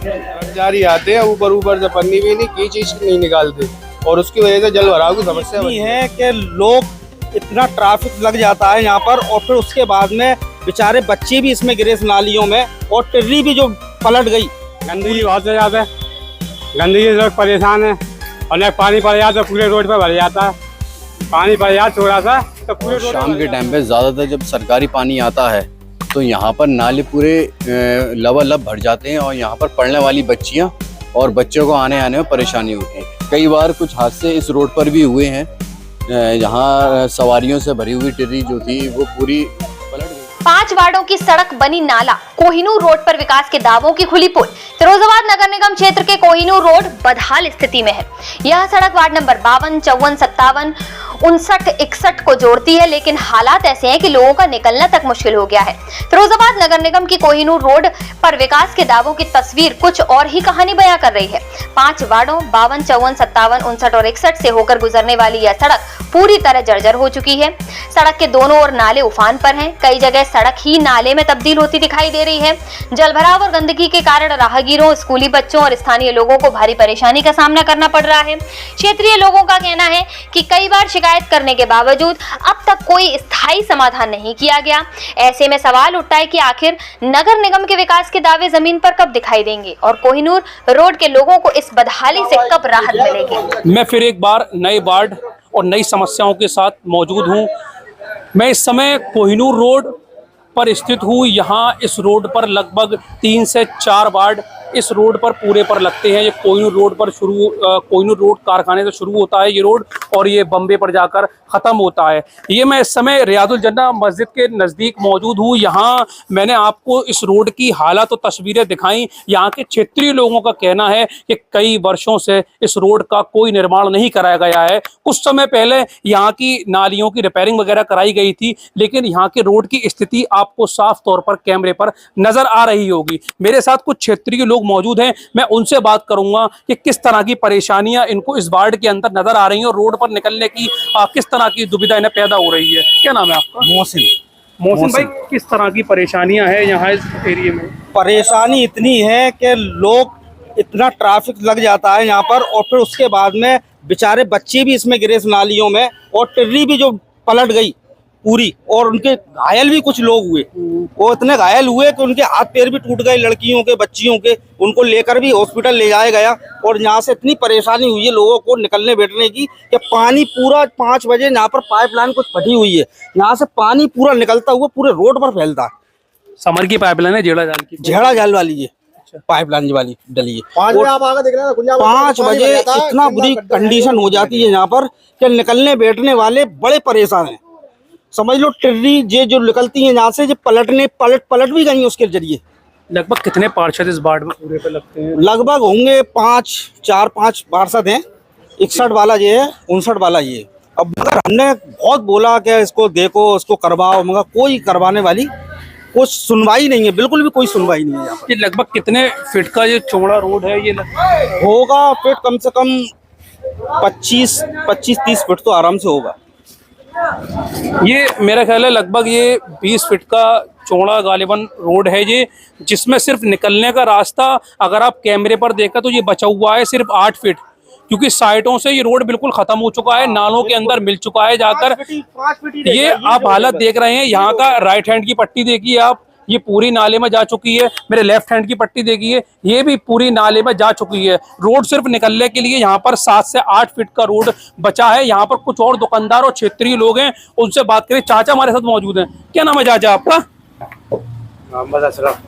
कर्मचारी आते हैं ऊपर ऊपर से पन्नी भी नहीं की चीज नहीं निकालते और उसकी वजह से जल भराव की समस्या है कि लोग इतना ट्रैफिक लग जाता है यहाँ पर और फिर उसके बाद में बेचारे बच्चे भी इसमें गिरे इस नालियों में और टिर्री भी जो पलट गई। गंदगी बहुत से ज्यादा है, गंदगी से लोग परेशान है और पानी पड़ जाता है पूरे रोड पर भर जाता है, पानी पड़ जाता थोड़ा सा तो पूरे शाम के टाइम पे ज्यादातर जब सरकारी पानी आता है तो यहाँ पर नाले पूरे लबालब भर जाते हैं और यहाँ पर पढ़ने वाली बच्चियाँ और बच्चों को आने में परेशानी होती है। कई बार कुछ हादसे इस रोड पर भी हुए हैं, जहाँ सवारियों से भरी हुई टिर्री जो थी वो पूरी पलट गई। 5 वार्डों की सड़क बनी नाला, कोहिनूर रोड पर विकास के दावों की खुली पोल। फिरोजाबाद नगर निगम क्षेत्र के कोहिनूर रोड बदहाल स्थिति में है। यह सड़क वार्ड नंबर 52, 54, 57, 59, 61 को जोड़ती है, लेकिन हालात ऐसे हैं कि लोगों का निकलना तक मुश्किल हो गया है। फिरोजाबाद नगर निगम की कोहिनूर रोड पर विकास के दावों की तस्वीर कुछ और ही कहानी बयां कर रही है। 5 वार्डों 52, 54, 57, 59 और 61 से होकर गुजरने वाली यह सड़क पूरी तरह जर्जर हो चुकी है। सड़क के दोनों ओर नाले उफान पर हैं। कई जगह सड़क ही नाले में तब्दील होती दिखाई दे रही है। जलभराव और गंदगी के कारण राहगीरों, स्कूली बच्चों और स्थानीय लोगों को भारी परेशानी का सामना करना पड़ रहा है। क्षेत्रीय लोगों का कहना है कि कई बार शिकायत करने के बावजूद अब तक कोई स्थायी समाधान नहीं किया गया। ऐसे में सवाल उठता है कि आखिर नगर निगम के विकास के दावे जमीन पर कब दिखाई देंगे और कोहिनूर रोड के लोगों को इस बदहाली से कब राहत मिलेगी। मैं फिर एक बार नए वार्ड और नई समस्याओं के साथ मौजूद हूँ। मैं इस समय कोहिनूर रोड पर स्थित हूँ। यहाँ इस रोड पर लगभग 3 से 4 वार्ड इस रोड पर पूरे पर लगते हैं। ये कोहिनूर रोड पर कोहिनूर रोड कारखाने से शुरू होता है ये रोड और ये बम्बे पर जाकर ख़त्म होता है। ये मैं इस समय रियाजुल जन्ना मस्जिद के नज़दीक मौजूद हूँ। यहाँ मैंने आपको इस रोड की हालत और तस्वीरें दिखाई। यहाँ के क्षेत्रीय लोगों का कहना है कि कई वर्षों से इस रोड का कोई निर्माण नहीं कराया गया है। कुछ समय पहले यहाँ की नालियों की रिपेयरिंग वगैरह कराई गई थी, लेकिन यहाँ के रोड की स्थिति आपको साफ तौर पर कैमरे पर नजर आ रही होगी। मेरे साथ कुछ क्षेत्रीय लोग मौजूद हैं, मैं उनसे बात करूंगा कि किस तरह की परेशानियां इनको इस वार्ड के अंदर नजर आ रही हैं और रोड पर निकलने की किस तरह की दुविधा इन्हें पैदा हो रही है। क्या नाम है आपका? मोहसिन भाई, किस तरह की परेशानियां हैं यहाँ इस एरिया में? परेशानी इतनी है कि लोग इतना ट्रैफिक लग जाता है यहाँ पर और फिर उसके बाद में बेचारे बच्चे भी इसमें गिरे इस नालियों में और टिर्री भी जो पलट गई पूरी और उनके घायल भी कुछ लोग हुए। वो इतने घायल हुए कि उनके हाथ पैर भी टूट गए, लड़कियों के, बच्चियों के। उनको लेकर भी हॉस्पिटल ले जाया गया और यहाँ से इतनी परेशानी हुई है लोगों को निकलने बैठने की कि पानी पूरा 5 बजे यहाँ पर पाइपलाइन कुछ फटी हुई है, यहाँ से पानी पूरा निकलता हुआ पूरे रोड पर फैलता है। समर की पाइपलाइन है, जेड़ा जाल की, जेड़ा जाल वाली है पाइपलाइन वाली डली है। 5 बजे इतना बुरी कंडीशन हो जाती है यहाँ पर कि निकलने बैठने वाले बड़े परेशान हैं। समझ लो टिर्री जो निकलती है यहाँ से, जो पलट भी गई उसके जरिए। लगभग कितने पार्षद इस वार्ड में पूरे पे लगते हैं? लगभग होंगे 4-5 पार्षद हैं। 61 वाला ये है, 59 वाला ये। अब मगर हमने बहुत बोला कि इसको देखो, इसको करवाओ, मगर कोई करवाने वाली कुछ सुनवाई नहीं है, बिल्कुल भी कोई सुनवाई नहीं है यहाँ पर। ये लगभग कितने फीट का ये चौड़ा रोड है? ये होगा फीट कम से कम 25-30 फीट तो आराम से होगा। ये मेरा ख्याल है लगभग ये 20 फीट का चौड़ा गालिबन रोड है ये, जिसमें सिर्फ निकलने का रास्ता अगर आप कैमरे पर देखा तो ये बचा हुआ है सिर्फ 8 फीट, क्योंकि साइडों से ये रोड बिल्कुल खत्म हो चुका है, नालों के अंदर मिल चुका है जाकर। ये आप हालत देख रहे हैं यहाँ का। राइट हैंड की पट्टी देखिए आप, ये पूरी नाले में जा चुकी है। मेरे लेफ्ट हैंड की पट्टी देखिए, ये भी पूरी नाले में जा चुकी है। रोड सिर्फ निकलने के लिए यहाँ पर 7 से 8 फीट का रोड बचा है। यहाँ पर कुछ और दुकानदार और क्षेत्रीय लोग हैं, उनसे बात करें। चाचा हमारे साथ मौजूद हैं। क्या नाम है चाचा आपका? मोहम्मद अशरफ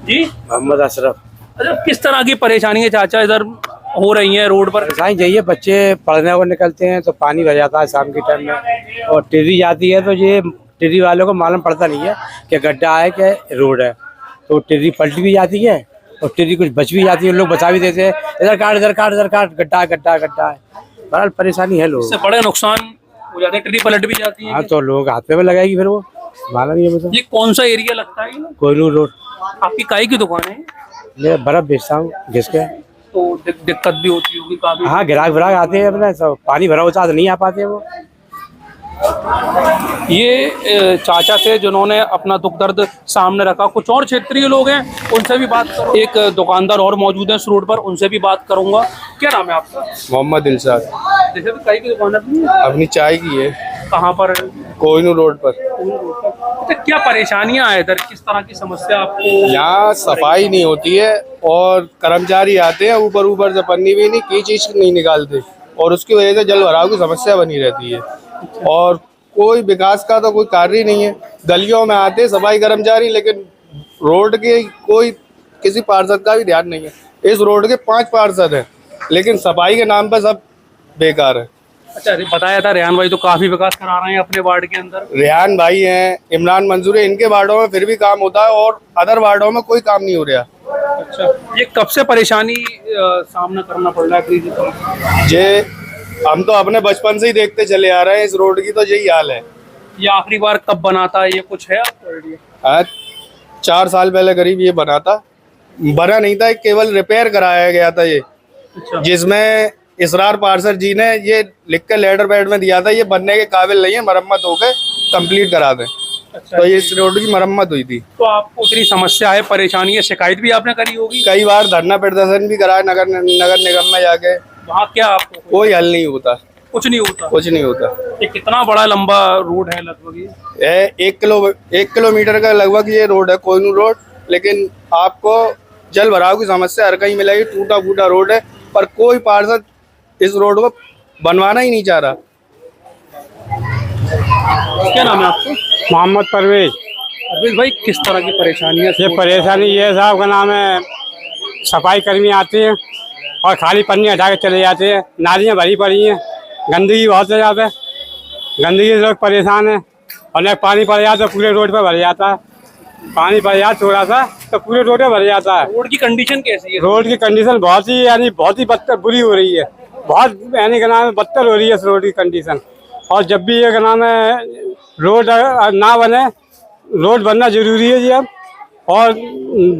जी। मोहम्मद अशरफ। अच्छा, किस तरह की परेशानी है चाचा इधर हो रही है रोड पर? परेशानी चाहिए, बच्चे पढ़ने को निकलते हैं तो पानी भर जाता है शाम के टाइम में और टिर्री जाती है तो ये टिर्री वालों को मालूम पड़ता नहीं है कि गड्ढा है कि रोड है, तो टिर्री पलट भी जाती है और टिर्री कुछ बच भी जाती है, लोग बचा भी देते हैं, इधर काट गड्ढा है। बड़ा परेशानी है, लोग इससे बड़े नुकसान हो जाते हैं, टिर्री पलट भी जाती है। हाँ, तो लोग हाथ पे लगाएगी फिर वो मालूम नहीं है। ये कौन सा एरिया लगता है? कोहिनूर रोड। आपकी काई की दुकान है? मैं बर्फ बेचता हूँ घिस के। तो दिक्कत भी होती होगी काफी? हाँ, ग्राहक आते हैं अपना, सब पानी भरा होता तो नहीं आ पाते वो। ये चाचा थे जिन्होंने अपना दुख दर्द सामने रखा। कुछ और क्षेत्रीय लोग हैं, उनसे भी बात करूँ। एक दुकानदार और मौजूद है इस रोड पर, उनसे भी बात करूंगा। क्या नाम है आपका? मोहम्मद दिलशाद। जैसे भी कई की दुकान है, अपनी चाय की है। कहाँ पर? कोहिनूर रोड पर। तो क्या परेशानियां हैं इधर, किस तरह की समस्या आपको? यहाँ सफाई नहीं होती है और कर्मचारी आते हैं ऊपर ऊपर से पन्नी भी नहीं की चीज नहीं निकालते, और उसकी वजह से जल भराव की समस्या बनी रहती है। और कोई विकास का तो कोई कार्य नहीं है। गलियों में आते सफाई कर्मचारी, लेकिन रोड के कोई किसी पार्षद का भी ध्यान नहीं है। इस रोड के 5 पार्षद हैं, लेकिन सफाई के नाम पर सब बेकार है। अच्छा, बताया था रेहान भाई तो काफी विकास करा रहे हैं अपने वार्ड के अंदर। रेहान भाई हैं, इमरान मंजूर है, इनके वार्डों में फिर भी काम होता है और अदर वार्डों में कोई काम नहीं हो रहा। अच्छा, ये कब से परेशानी सामना करना पड़ रहा है? जे हम तो अपने बचपन से ही देखते चले आ रहे हैं, इस रोड की तो यही हाल है। ये आखिरी बार कब बना था, ये कुछ है आपको आइडिया? आज 4 साल पहले करीब ये बना था। बना नहीं था, केवल रिपेयर कराया गया था ये। अच्छा। जिसमें इसरार पार्षद जी ने ये लिख के लेटर पैड में दिया था ये बनने के काबिल नहीं है, मरम्मत होकर कंप्लीट करा दें। अच्छा, तो ये इस रोड की मरम्मत हुई थी। तो आपको इतनी समस्या है, परेशानी है, शिकायत भी आपने करी होगी? कई बार धरना प्रदर्शन भी कराया नगर निगम में जाके। वहाँ क्या आपको कोई हल नहीं होता, कुछ नहीं होता? कुछ नहीं होता। ये कितना बड़ा लंबा रोड है लगभग? ये 1 किलोमीटर का लगभग ये रोड है, कोहिनूर रोड। लेकिन आपको जल भराव की समस्या हर कहीं मिलेगी। टूटा फूटा रोड है, पर कोई पार्षद इस रोड को बनवाना ही नहीं चाह रहा। क्या नाम है आपको? मोहम्मद परवेज। अरविंद भाई, किस तरह की परेशानी है? ये परेशानी ये साहब का नाम है, सफाई कर्मी आते हैं और खाली पन्नी हटा के चले जाते हैं। नालियाँ भरी पड़ी हैं, गंदगी बहुत है यहाँ पे। गंदगी से लोग परेशान हैं, और एक पानी पड़ जाता तो पूरे रोड पे भर जाता है। पानी पड़ जाता थोड़ा सा तो पूरे रोड पे भर जाता है। रोड की कंडीशन कैसी है? रोड की कंडीशन बहुत ही बदतर बुरी हो रही है। बहुत यानी का नाम है बदतर हो रही है इस रोड की कंडीशन। और जब भी ये का नाम है रोड ना बने, रोड बनना जरूरी है जी अब, और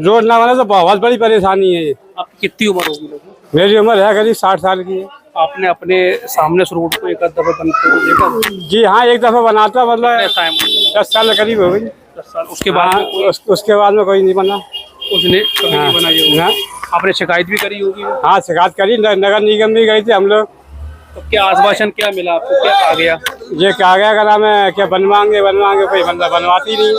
रोड ना बने तो बहुत बड़ी परेशानी है ये। आपकी कितनी उम्र होगी? मेरी उम्र है करीब 60 साल की है। आपने अपने सामने इस रोड को एक आध दफा बनते हुए देखा? जी हाँ, एक दफा बनाता, मतलब टाइम 10 साल करीब हो गई। 10 साल। उसके बाद हाँ, उसके बाद में कोई नहीं बना। उसने कभी नहीं बना ये? हाँ, आपने शिकायत भी करी होगी? हाँ शिकायत करी, नगर निगम भी गई थी हम लोग। तो क्या आश्वासन क्या मिला आपको, क्या कहा गया? ये कहा गया का नाम है क्या बनवाएंगे कोई बंदा बनवाती नहीं।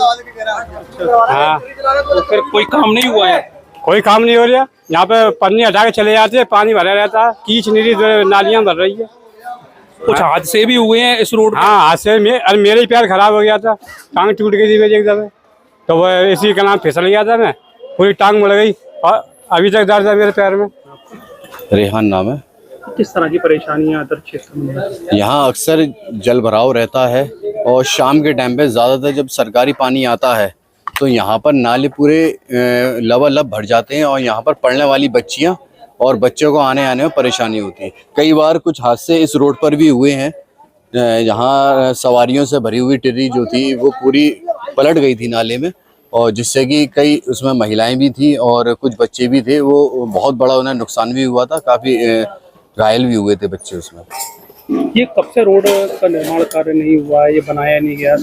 हाँ, तो फिर कोई काम नहीं हुआ है? कोई काम नहीं हो रहा। यहाँ पे पन्नी हटा के चले जाते हैं, पानी भरा रहता है, कीच नीरी नालियाँ भर रही है। कुछ हादसे भी हुए हैं इस रोड पर? हाँ, हादसे में मेरे ही पैर खराब हो गया था, टांग टूट गई थी मेरी एक दफे, तो वो इसी का नाम फिसल गया था, मैं पूरी टांग मुड़ गई और अभी तक दर्द है मेरे पैर में। रेहान नाम है। किस तरह की परेशानियां इधर क्षेत्र में? यहाँ अक्सर जल भराव रहता है और शाम के टाइम पे ज़्यादातर जब सरकारी पानी आता है तो यहाँ पर नाले पूरे लबालब भर जाते हैं और यहाँ पर पढ़ने वाली बच्चियाँ और बच्चों को आने में परेशानी होती है। कई बार कुछ हादसे इस रोड पर भी हुए हैं, जहाँ सवारियों से भरी हुई टिर्री जो थी वो पूरी पलट गई थी नाले में, और जिससे कि कई उसमें महिलाएं भी थी और कुछ बच्चे भी थे। वो बहुत बड़ा उन्हें नुकसान भी हुआ था, काफ़ी घायल भी हुए थे बच्चे उसमें। ये कब से रोड का निर्माण कार्य नहीं हुआ है, ये बनाया नहीं गया?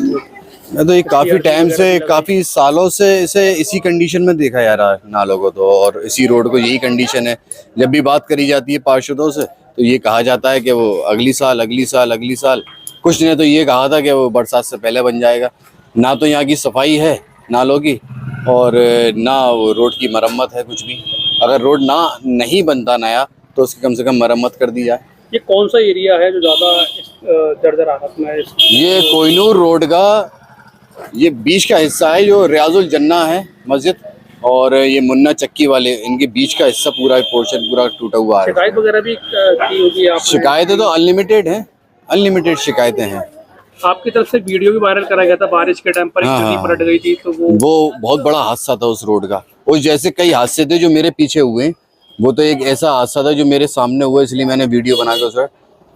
मैं तो ये काफ़ी टाइम से, काफ़ी सालों से इसे इसी कंडीशन में देखा जा रहा है नालों को, तो और इसी रोड को यही कंडीशन है। जब भी बात करी जाती है पार्षदों से तो ये कहा जाता है कि वो अगली साल कुछ ने तो ये कहा था कि वो बरसात से पहले बन जाएगा। ना तो यहाँ की सफाई है नालों की, और ना वो रोड की मरम्मत है कुछ भी। अगर रोड नहीं बनता नया तो उसकी कम से कम मरम्मत कर दी जाए। ये कौन सा एरिया है जो ज़्यादा जर्जर हालत में है? ये कोहिनूर रोड का ये बीच का हिस्सा है, जो रियाजुल जन्ना है मस्जिद और ये मुन्ना चक्की वाले, इनके बीच का हिस्सा पूरा पोर्शन पूरा टूटा हुआ है। शिकायत वगैरह भी की होगी आपने? शिकायतें तो अनलिमिटेड शिकायतें हैं। आपकी तरफ से वीडियो भी वायरल करा गया था, बारिश के टाइम पर हाँ, पलट गई थी, तो वो बहुत बड़ा हादसा था उस रोड का। उस जैसे कई हादसे थे जो मेरे पीछे हुए, वो तो एक ऐसा हादसा था जो मेरे सामने हुआ, इसलिए मैंने वीडियो बना के उस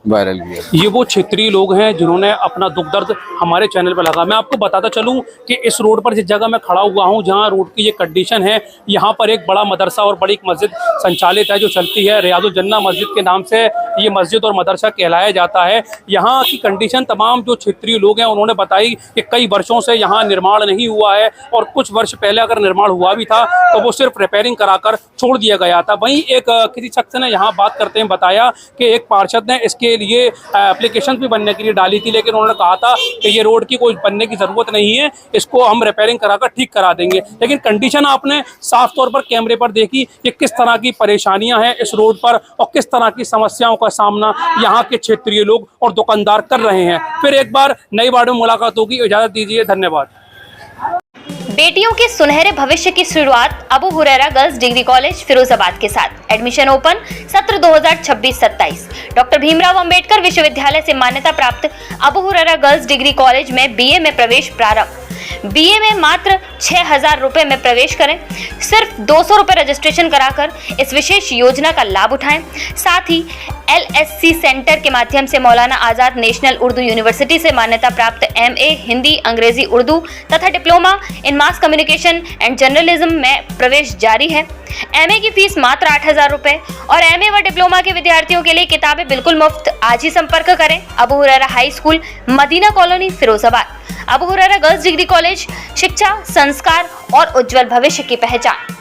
वायरल किया। ये वो क्षेत्रीय लोग हैं जिन्होंने अपना दुख दर्द हमारे चैनल पर लगा। मैं आपको बताता चलूं कि इस रोड पर जिस जगह मैं खड़ा हुआ हूं, जहां रोड की ये कंडीशन है, यहाँ पर एक बड़ा मदरसा और बड़ी एक मस्जिद संचालित है जो चलती है। रियाजुल जन्ना मस्जिद के नाम से ये मस्जिद और मदरसा कहलाया जाता है। यहाँ की कंडीशन तमाम जो क्षेत्रीय लोग हैं उन्होंने बताई कि कई वर्षों से यहाँ निर्माण नहीं हुआ है, और कुछ वर्ष पहले अगर निर्माण हुआ भी था तो वो सिर्फ रिपेयरिंग कराकर छोड़ दिया गया था। वहीं एक किसी शख्स ने यहाँ बात करते हैं बताया कि एक पार्षद ने इसके लिए एप्लीकेशन भी बनने के लिए डाली थी, लेकिन उन्होंने कहा था कि ये रोड की कोई बनने की ज़रूरत नहीं है, इसको हम रिपेयरिंग कराकर ठीक करा देंगे। लेकिन कंडीशन आपने साफ तौर पर कैमरे पर देखी कि किस तरह की परेशानियां हैं इस रोड पर और किस तरह की समस्याओं का सामना यहाँ के क्षेत्रीय लोग और दुकानदार कर रहे हैं। फिर एक बार नई बार में मुलाकात होगी, इजाज़त दीजिए, धन्यवाद। बेटियों के सुनहरे भविष्य की शुरुआत Abu Huraira girls degree college Firozabad के साथ। एडमिशन ओपन सत्र 2026-27। डॉक्टर भीमराव अंबेडकर विश्वविद्यालय से मान्यता प्राप्त Abu Huraira girls degree college में बीए में प्रवेश प्रारंभ। बीए में मात्र 6,000 रुपए में प्रवेश करें। सिर्फ 200 रुपए रजिस्ट्रेशन कराकर इस विशेष योजना का लाभ उठाएं। साथ ही LSC सेंटर के माध्यम से मौलाना आजाद नेशनल उर्दू यूनिवर्सिटी से मान्यता प्राप्त MA हिंदी, अंग्रेजी, उर्दू तथा diploma in mass communication and journalism में प्रवेश जारी है। MA की फीस मात्र 8,000 रुपए और MA व डिप्लोमा के विद्यार्थियों के लिए किताबें बिल्कुल मुफ्त। आज ही संपर्क करें। Abu Huraira high school, Madina colony, Firozabad. Abu Huraira girls degree college, शिक्षा, संस्कार और उज्जवल भविष्य की पहचान।